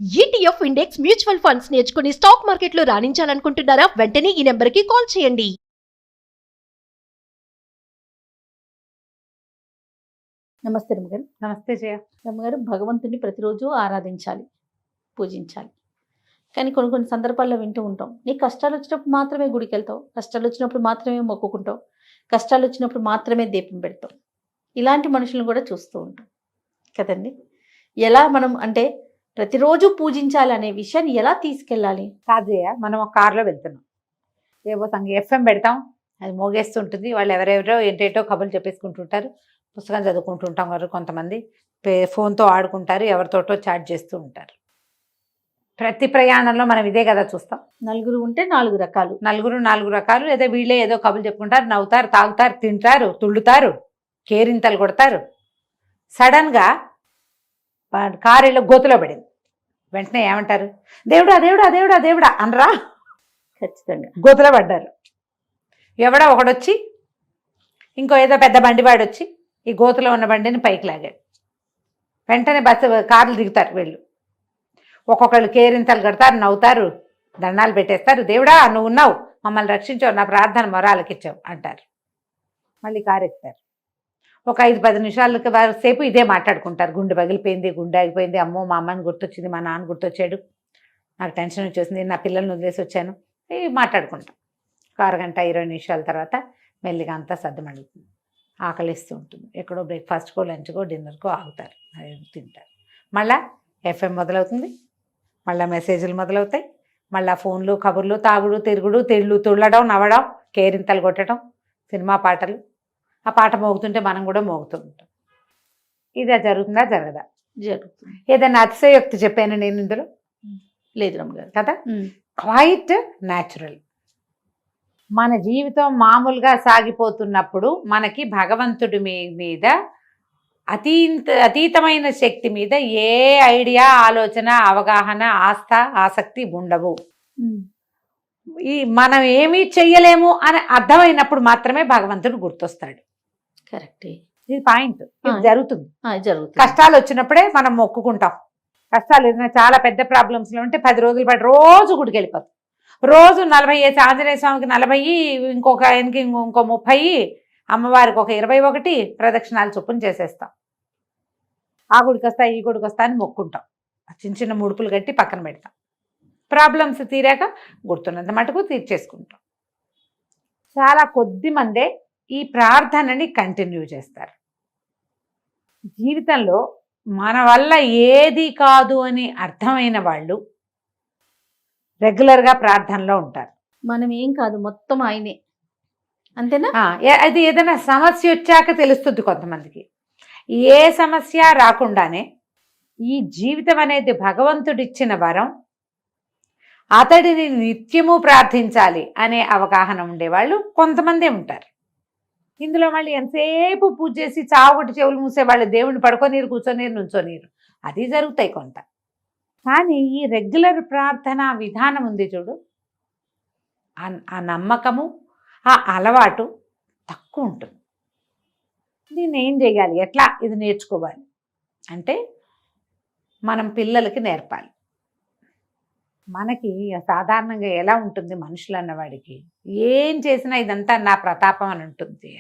ETF index mutual funds నేర్చుకుని stock మార్కెట్లో రాణించాలనుకుంటున్నారా? వెంటనే ఈ నెంబర్కి కాల్ చేయండి. నమస్తే రమ్మగారు. నమస్తే జయ. రమ్మగారు, భగవంతుడిని ప్రతిరోజు ఆరాధించాలి, పూజించాలి. కానీ కొన్ని కొన్ని సందర్భాల్లో వింటూ ఉంటాం, నీ కష్టాలు వచ్చినప్పుడు మాత్రమే గుడికి వెళ్తావు, కష్టాలు వచ్చినప్పుడు మాత్రమే మొక్కుకుంటావు, కష్టాలు వచ్చినప్పుడు మాత్రమే దీపం పెడతావు. ఇలాంటి మనుషులను కూడా చూస్తూ ఉంటాం కదండి. ఎలా మనం అంటే ప్రతిరోజు పూజించాలి అనే విషయాన్ని ఎలా తీసుకెళ్ళాలి? కాదు జయ, మనం ఒక కారులో వెళ్తున్నాం, ఏవో ఎఫ్ఎం పెడతాం, అది మోగేస్తుంటుంది. వాళ్ళు ఎవరెవరో ఏంటేటో కబుర్లు చెప్పేసుకుంటుంటారు, పుస్తకం చదువుకుంటుంటాం. వారు కొంతమంది ఫోన్తో ఆడుకుంటారు, ఎవరితోటో చాట్ చేస్తూ ఉంటారు. ప్రతి ప్రయాణంలో మనం ఇదే కదా చూస్తాం. నలుగురు ఉంటే నాలుగు రకాలు, నాలుగు రకాలు. లేదా వీళ్ళే ఏదో కబుర్లు చెప్పుకుంటారు, నవ్వుతారు, తాగుతారు, తింటారు, తుళ్ళుతారు, కేరింతలు కొడతారు. సడన్గా కారులో గోతులో పడింది, వెంటనే ఏమంటారు? దేవుడా దేవుడా దేవుడా దేవుడా అనరా? ఖచ్చితంగా గోతులో పడ్డారు. ఎవడో ఒకడొచ్చి ఇంకో ఏదో పెద్ద బండివాడు వచ్చి ఈ గోతులో ఉన్న బండిని పైకి లాగాడు. వెంటనే కార్లు దిగుతారు వీళ్ళు. ఒక్కొక్కళ్ళు కేరింతలు కడతారు, నవ్వుతారు, దండాలు పెట్టేస్తారు. దేవుడా నువ్వు ఉన్నావు, మమ్మల్ని రక్షించావు, నా ప్రార్థన మొరాలకిచ్చావు అంటారు. మళ్ళీ కారు ఎక్కుతారు. ఒక 5-10 నిమిషాలకి సేపు ఇదే మాట్లాడుకుంటారు. గుండె పగిలిపోయింది, గుండె ఆగిపోయింది, అమ్మో మా అమ్మని గుర్తొచ్చింది, మా నాన్న గుర్తొచ్చాడు, నాకు టెన్షన్ వచ్చేసింది, నా పిల్లల్ని వదిలేసి వచ్చాను, ఇవి మాట్లాడుకుంటాం. ఒక అరగంట 20 నిమిషాల తర్వాత మెల్లిగా అంతా సర్దుమడుగుతుంది. ఆకలిస్తూ ఉంటుంది. ఎక్కడో బ్రేక్ఫాస్ట్కో, లంచ్కో, డిన్నర్కో ఆగుతారు, అది తింటారు. మళ్ళీ ఎఫ్ఎం మొదలవుతుంది, మళ్ళీ మెసేజ్లు మొదలవుతాయి, మళ్ళీ ఫోన్లు, కబుర్లు, తాగుడు, తిరుగుడు, తుళ్ళడం, నవ్వడం, కేరింతలు కొట్టడం, సినిమా పాటలు. ఆ పాట మోగుతుంటే మనం కూడా మోగుతూ ఉంటాం. ఇది జరుగుతుందా జరగదా? జరుగుతుంది. ఏదైనా అతిశయోక్తి చెప్పాను నేను ఇందులో? లేదు రమ్మగారు కదా, క్వైట్ న్యాచురల్. మన జీవితం మామూలుగా సాగిపోతున్నప్పుడు మనకి భగవంతుడి మీద అతీతమైన శక్తి మీద ఏ ఐడియా, ఆలోచన, అవగాహన, ఆస్థ, ఆసక్తి ఉండవు. మనం ఏమీ చెయ్యలేము అని అర్థమైనప్పుడు మాత్రమే భగవంతుడు గుర్తొస్తాడు. కరెక్టే, ఇది పాయింట్. ఇది జరుగుతుంది. కష్టాలు వచ్చినప్పుడే మనం మొక్కుకుంటాం. కష్టాలు ఏదైనా చాలా పెద్ద ప్రాబ్లమ్స్లో ఉంటే 10 రోజుల పాటు రోజు గుడికి వెళ్ళిపోతాం. రోజు 40 ఆంజనేయ స్వామికి 40, ఇంకొక ఆయనకి ఇంకో 30, అమ్మవారికి ఒక 21 ప్రదక్షిణాలు చొప్పున చేసేస్తాం. ఆ గుడికి వస్తా, ఈ గుడికి వస్తా అని మొక్కుంటాం. చిన్న చిన్న ముడుపులు కట్టి పక్కన పెడతాం. ప్రాబ్లమ్స్ తీరాక గుర్తున్నంత మటుకు తీర్చేసుకుంటాం. చాలా కొద్ది మందే ఈ ప్రార్థనని కంటిన్యూ చేస్తారు. జీవితంలో మన వల్ల ఏది కాదు అని అర్థమైన వాళ్ళు రెగ్యులర్గా ప్రార్థనలో ఉంటారు. మనం ఏం కాదు, మొత్తం ఆయనే, అంతేనా? అది ఏదైనా సమస్య వచ్చాక తెలుస్తుంది కొంతమందికి. ఏ సమస్య రాకుండానే ఈ జీవితం అనేది భగవంతుడిచ్చిన వరం, అతడిని నిత్యము ప్రార్థించాలి అనే అవగాహన ఉండేవాళ్ళు కొంతమందే ఉంటారు. ఇందులో మళ్ళీ ఎంతసేపు పూజ చేసి చావుగొట్టి చెవులు మూసేవాళ్ళు దేవుడిని పడుకోనీరు, కూర్చోనీరు, నుంచోనీరు, అది జరుగుతాయి కొంత. కానీ ఈ రెగ్యులర్ ప్రార్థన విధానం ఉంది చూడు, ఆ నమ్మకము, ఆ అలవాటు తక్కువ ఉంటుంది. దీన్ని ఏం చేయాలి, ఎట్లా ఇది నేర్చుకోవాలి అంటే మనం పిల్లలకి నేర్పాలి. మనకి సాధారణంగా ఎలా ఉంటుంది, మనుషులు అన్నవాడికి ఏం చేసినా ఇదంతా నా ప్రతాపం అని ఉంటుంది.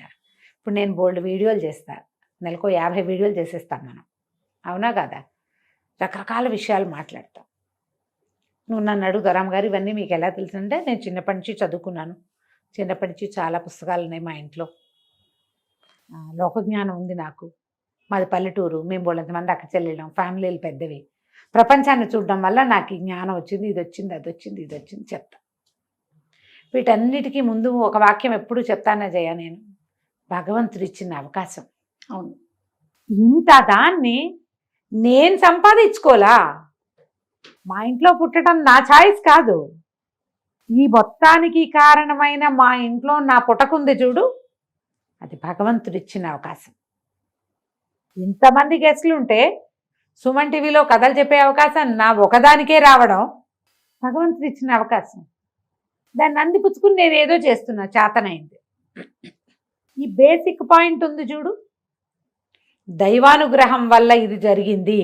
ఇప్పుడు నేను బోల్డ్ వీడియోలు చేస్తాను, నెలకు 50 వీడియోలు చేసేస్తాను మనం, అవునా కదా? రకరకాల విషయాలు మాట్లాడతాం. నువ్వు నన్ను అడుగుతావు, రామగారు ఇవన్నీ మీకు ఎలా తెలుసుంటే, నేను చిన్నప్పటి నుంచి చదువుకున్నాను, చిన్నప్పటి నుంచి చాలా పుస్తకాలు ఉన్నాయి మా ఇంట్లో, లోకజ్ఞానం ఉంది నాకు, మాది పల్లెటూరు, మేము బోళ్ళంతమంది అక్క చెల్లెళ్ళం, ఫ్యామిలీలు పెద్దవి, ప్రపంచాన్ని చూడడం వల్ల నాకు ఈ జ్ఞానం వచ్చింది, ఇది వచ్చింది, అది వచ్చింది, ఇది వచ్చింది చెప్తా. వీటన్నిటికీ ముందు ఒక వాక్యం ఎప్పుడు చెప్తానా జయ, నేను భగవంతుడు ఇచ్చిన అవకాశం. అవును, ఇంత దాన్ని నేను సంపాదించుకోలా, మా ఇంట్లో పుట్టడం నా ఛాయిస్ కాదు, ఈ మొత్తానికి కారణమైన మా ఇంట్లో నా పుటకుంది చూడు, అది భగవంతుడిచ్చిన అవకాశం. ఇంతమంది గెస్ట్లు ఉంటే సుమన్ టీవీలో కథలు చెప్పే అవకాశం నా ఒకదానికే రావడం భగవంతుడు ఇచ్చిన అవకాశం. దాన్ని అందిపుచ్చుకుని నేను ఏదో చేస్తున్నా, చేతనైంది. ఈ బేసిక్ పాయింట్ ఉంది చూడు, దైవానుగ్రహం వల్ల ఇది జరిగింది,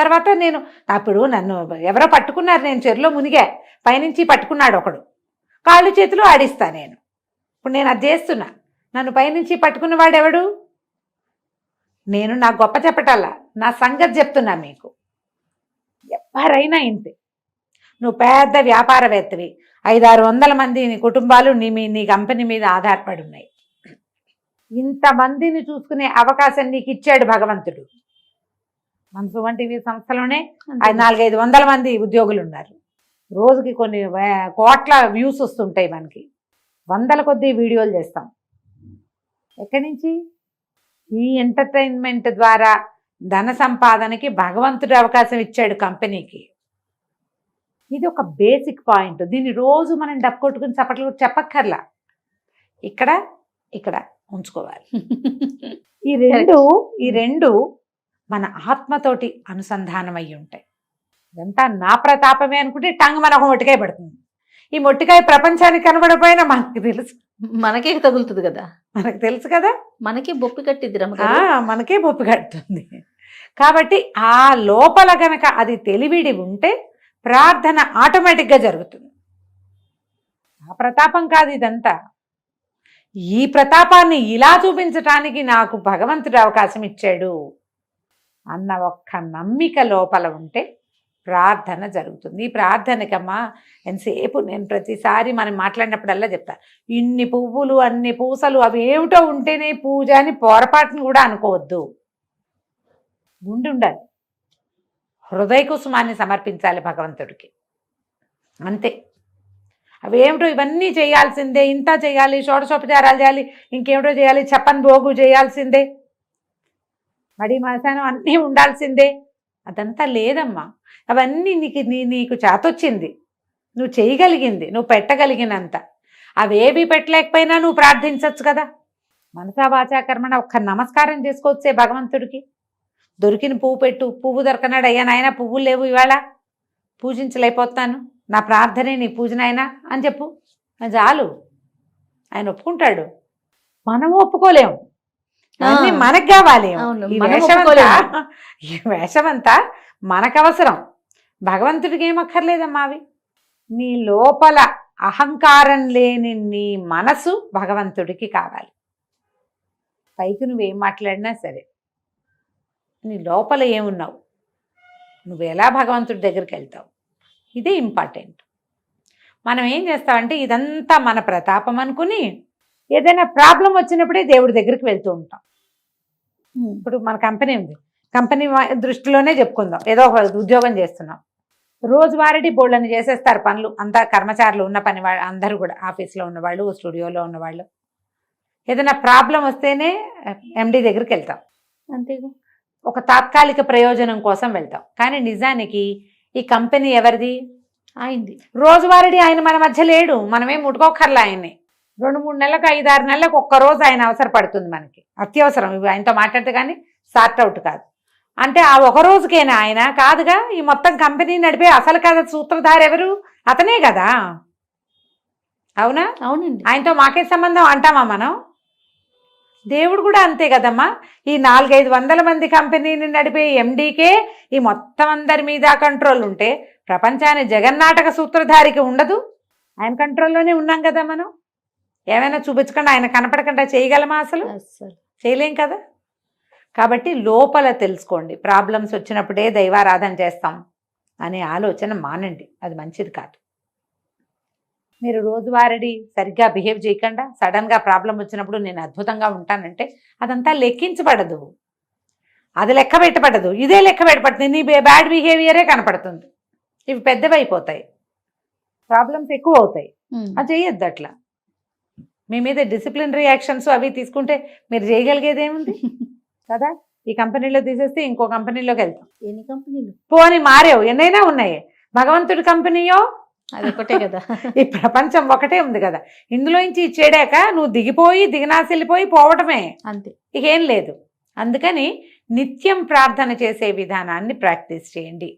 తర్వాత నేను అప్పుడు నన్ను ఎవరో పట్టుకున్నారు, నేను చెరులో మునిగా, పైనుంచి పట్టుకున్నాడు ఒకడు, కాళ్ళు చేతులు ఆడిస్తా నేను. ఇప్పుడు నేను అది చేస్తున్నా, నన్ను పైనుంచి పట్టుకున్నవాడు ఎవడు? నేను నా గొప్ప చెప్పటాలా, నా సంగతి చెప్తున్నా మీకు. ఎవరైనా ఇంతే, నువ్వు పెద్ద వ్యాపారవేత్తవి, 500-600 మంది నీ కుటుంబాలు నీ కంపెనీ మీద ఆధారపడి ఉన్నాయి. ఇంతమందిని చూసుకునే అవకాశం నీకు ఇచ్చాడు భగవంతుడు. మన సుమన్ టీవీ సంస్థలోనే 400-500 మంది ఉద్యోగులు ఉన్నారు. రోజుకి కొన్ని కోట్ల వ్యూస్ వస్తుంటాయి మనకి, 100 కొద్దీ వీడియోలు చేస్తాం. ఎక్కడి నుంచి? ఈ ఎంటర్టైన్మెంట్ ద్వారా ధన సంపాదనకి భగవంతుడు అవకాశం ఇచ్చాడు కంపెనీకి. ఇది ఒక బేసిక్ పాయింట్. దీన్ని రోజు మనం డబ్బు కొట్టుకుని చప్పట్లు చెప్పక్కర్లా, ఇక్కడ ఇక్కడ ఉంచుకోవాలి. ఈ రెండు మన ఆత్మతోటి అనుసంధానం అయ్యి ఉంటాయి. ఇదంతా నా ప్రతాపమే అనుకుంటే టంగ్ మనకు మొట్టికాయ పడుతుంది. ఈ మొట్టికాయ ప్రపంచానికి కనబడపోయినా మనకి తెలుసు, మనకే తగులుతుంది కదా, మనకు తెలుసు కదా, మనకే బొప్పి కట్టిద్ది మనకే బొప్పి కడుతుంది. కాబట్టి ఆ లోపల గనక అది తెలివిడి ఉంటే ప్రార్థన ఆటోమేటిక్గా జరుగుతుంది. ఆ ప్రతాపం కాదు ఇదంతా. ఈ ప్రతాపాన్ని ఇలా చూపించటానికి నాకు భగవంతుడు అవకాశం ఇచ్చాడు అన్న ఒక్క నమ్మిక లోపల ఉంటే ప్రార్థన జరుగుతుంది. ఈ ప్రార్థనకమ్మా ఎంతసేపు నేను ప్రతిసారి మనం మాట్లాడినప్పుడల్లా చెప్తా, ఇన్ని పువ్వులు అన్ని పూసలు అవి ఏమిటో ఉంటేనే పూజ అని పొరపాటును కూడా అనుకోవద్దు. ఉండాలి, హృదయ కుసుమాన్ని సమర్పించాలి భగవంతుడికి, అంతే. అవేమిటో ఇవన్నీ చేయాల్సిందే, ఇంత చేయాలి, షోడశోపచారాలు చేయాలి, ఇంకేమిటో చేయాలి, చెప్పని భోగు చేయాల్సిందే, మడి మసానం అన్నీ ఉండాల్సిందే, అదంతా లేదమ్మా. అవన్నీ నీకు చేతొచ్చింది, నువ్వు చేయగలిగింది, నువ్వు పెట్టగలిగినంత. అవేవి పెట్టలేకపోయినా నువ్వు ప్రార్థించవచ్చు కదా. మనసా వాచా కర్మణ ఒక్క నమస్కారం చేసుకోవచ్చే భగవంతుడికి. దొరికిన పువ్వు పెట్టు, పువ్వు దొరకనాడు, అయ్యా నాయన పువ్వులు లేవు ఇవాళ, పూజించలేకపోతాను, నా ప్రార్థనే నీ పూజనైనా అని చెప్పు, చాలు, ఆయన ఒప్పుకుంటాడు. మనం ఒప్పుకోలేము, అన్నీ మనకు కావాలి. ఈ వేషమంతా మనకు అవసరం, భగవంతుడికి ఏమక్కర్లేదమ్మా. అవి నీ లోపల అహంకారం లేని నీ మనసు భగవంతుడికి కావాలి. పైకి నువ్వేం మాట్లాడినా సరే, నీ లోపల ఏమున్నావు, నువ్వు ఎలా భగవంతుడి దగ్గరికి వెళ్తావు, ఇదే ఇంపార్టెంట్. మనం ఏం చేస్తామంటే ఇదంతా మన ప్రతాపం అనుకుని ఏదైనా ప్రాబ్లం వచ్చినప్పుడే దేవుడి దగ్గరికి వెళ్తూ ఉంటాం. ఇప్పుడు మన కంపెనీ ఉంది, కంపెనీ దృష్టిలోనే చెప్పుకుందాం, ఏదో ఒక ఉద్యోగం చేస్తున్నాం, రోజువారీ బోళ్ళని చేసేస్తారు పనులు అంతా, కర్మచారులు ఉన్న పని వాళ్ళు అందరూ కూడా, ఆఫీస్లో ఉన్నవాళ్ళు, స్టూడియోలో ఉన్నవాళ్ళు. ఏదైనా ప్రాబ్లం వస్తేనే ఎండి దగ్గరికి వెళ్తాం, అంతేగా, ఒక తాత్కాలిక ప్రయోజనం కోసం వెళ్తాం. కానీ నిజానికి ఈ కంపెనీ ఎవరిది? అయింది. రోజువారీ ఆయన మన మధ్య లేడు, మనమేం ముట్టుకోకర్లా ఆయన్ని. 2-3 నెలలకు 5-6 నెలలకు ఒక్కరోజు ఆయన అవసరపడుతుంది మనకి, అత్యవసరం. ఇవి ఆయనతో మాట్లాడితే కానీ సార్ట్ అవుట్ కాదు. అంటే ఆ ఒక రోజుకేనా ఆయన? కాదుగా. ఈ మొత్తం కంపెనీ నడిపే అసలు కదా సూత్రధారి ఎవరు? అతనే కదా. అవునా? అవునండి. ఆయనతో మాకే సంబంధం అంటామా మనం? దేవుడు కూడా అంతే కదమ్మా. ఈ 400-500 మంది కంపెనీని నడిపే ఎండీకే ఈ మొత్తం అందరి మీద కంట్రోల్ ఉంటే ప్రపంచాన్ని జగన్నాటక సూత్రధారికి ఉండదు? ఆయన కంట్రోల్లోనే ఉన్నాం కదా మనం. ఏమైనా చూపించకుండా ఆయన కనపడకుండా చేయగలమా? అసలు చేయలేం కదా. కాబట్టి లోపల తెలుసుకోండి. ప్రాబ్లమ్స్ వచ్చినప్పుడే దైవారాధన చేస్తాం అనే ఆలోచన మానండి, అది మంచిది కాదు. మీరు రోజువారీ సరిగ్గా బిహేవ్ చేయకుండా సడన్గా ప్రాబ్లం వచ్చినప్పుడు నేను అద్భుతంగా ఉంటానంటే అదంతా లెక్కించబడదు, అది లెక్క పెట్టబడదు. ఇదే లెక్క పెట్టబడుతుంది, నీ బ్యాడ్ బిహేవియరే కనపడుతుంది. ఇవి పెద్దవైపోతాయి, ప్రాబ్లమ్స్ ఎక్కువ అవుతాయి. అది చేయొద్దు అట్లా. మీ మీద డిసిప్లినరీ యాక్షన్స్ అవి తీసుకుంటే మీరు చేయగలిగేది ఏముంది కదా. ఈ కంపెనీలో తీసేస్తే ఇంకో కంపెనీలోకి వెళ్తాం. ఎన్ని కంపెనీలు పోని మారేవు, ఎన్నైనా ఉన్నాయి. భగవంతుడి కంపెనీయో అది ఒకటే కదా. ఈ ప్రపంచం ఒకటే ఉంది కదా. ఇందులోంచి చేడాక నువ్వు దిగిపోయి దిగనాశిల్లిపోయి పోవటమే, అంతే, ఇకేం లేదు. అందుకని నిత్యం ప్రార్థన చేసే విధానాన్ని ప్రాక్టీస్ చేయండి.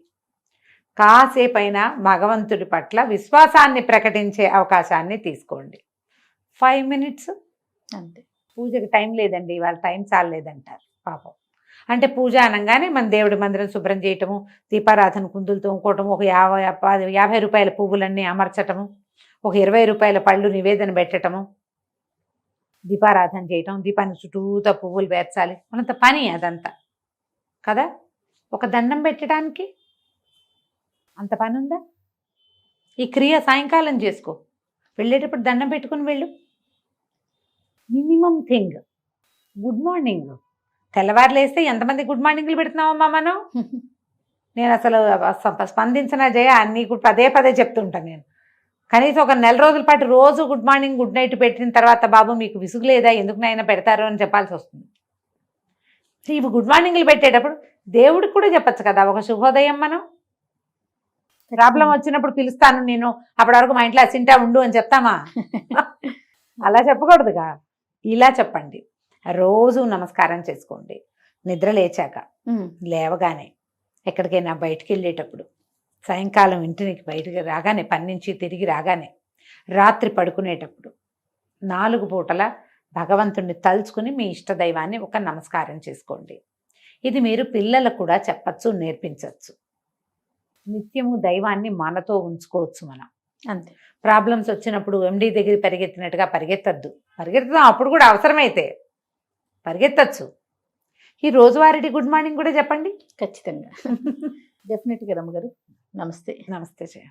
కాసేపైనా భగవంతుడి పట్ల విశ్వాసాన్ని ప్రకటించే అవకాశాన్ని తీసుకోండి. 5 minutes అంతే. పూజకి టైం లేదండి, వాళ్ళ టైం చాలేదంటారు పాపం. అంటే పూజ అనగానే మన దేవుడి మందిరం శుభ్రం చేయటము, దీపారాధన కుందులు తోముకోవటము, ఒక 50 రూపాయల పువ్వులన్నీ అమర్చటము, ఒక 20 రూపాయల పళ్ళు నివేదన పెట్టటము, దీపారాధన చేయటం, దీపాన్ని చుట్టూతా పువ్వులు పేర్చాలి, మనంత పని అదంతా కదా. ఒక దండం పెట్టడానికి అంత పని ఉందా? ఈ క్రియ సాయంకాలం చేసుకో, వెళ్ళేటప్పుడు దండం పెట్టుకుని వెళ్ళు. Minimum thing good morning. తెల్లవారు లేస్తే ఎంతమంది గుడ్ మార్నింగ్లు పెడుతున్నావమ్మా మనం? నేను అసలు స్పందించిన జయ నీకు పదే పదే చెప్తుంటాను నేను. కనీసం ఒక నెల రోజుల పాటు రోజు గుడ్ మార్నింగ్ గుడ్ నైట్ పెట్టిన తర్వాత బాబు మీకు విసుగు లేదా, ఎందుకు నైనా పెడతారు అని చెప్పాల్సి వస్తుంది. ఇవి గుడ్ మార్నింగ్లు పెట్టేటప్పుడు దేవుడికి కూడా చెప్పచ్చు కదా ఒక శుభోదయం. మనం ప్రాబ్లం వచ్చినప్పుడు పిలుస్తాను నేను, అప్పటి వరకు మా ఇంట్లో అసింటా ఉండు అని చెప్తామా? అలా చెప్పకూడదుగా. ఇలా చెప్పండి. రోజు నమస్కారం చేసుకోండి. నిద్ర లేచాక, లేవగానే, ఎక్కడికైనా బయటికి వెళ్ళేటప్పుడు, సాయంకాలం ఇంటికి బయటికి రాగానే, పని నుంచి తిరిగి రాగానే, రాత్రి పడుకునేటప్పుడు 4 పూటల భగవంతుడిని తలుచుకుని మీ ఇష్టదైవాన్ని ఒక నమస్కారం చేసుకోండి. ఇది మీరు పిల్లలకు కూడా చెప్పచ్చు, నేర్పించవచ్చు. నిత్యము దైవాన్ని మనతో ఉంచుకోవచ్చు మనం. అంతే. ప్రాబ్లమ్స్ వచ్చినప్పుడు ఎండి దగ్గర పరిగెత్తినట్టుగా పరిగెత్తద్దు. పరిగెత్తుదాం అప్పుడు కూడా, అవసరమైతే పరిగెత్తచ్చు. ఈ రోజువారీ గుడ్ మార్నింగ్ కూడా చెప్పండి. ఖచ్చితంగా. డెఫినెట్గా రమ్మగారు. నమస్తే. నమస్తే జయ.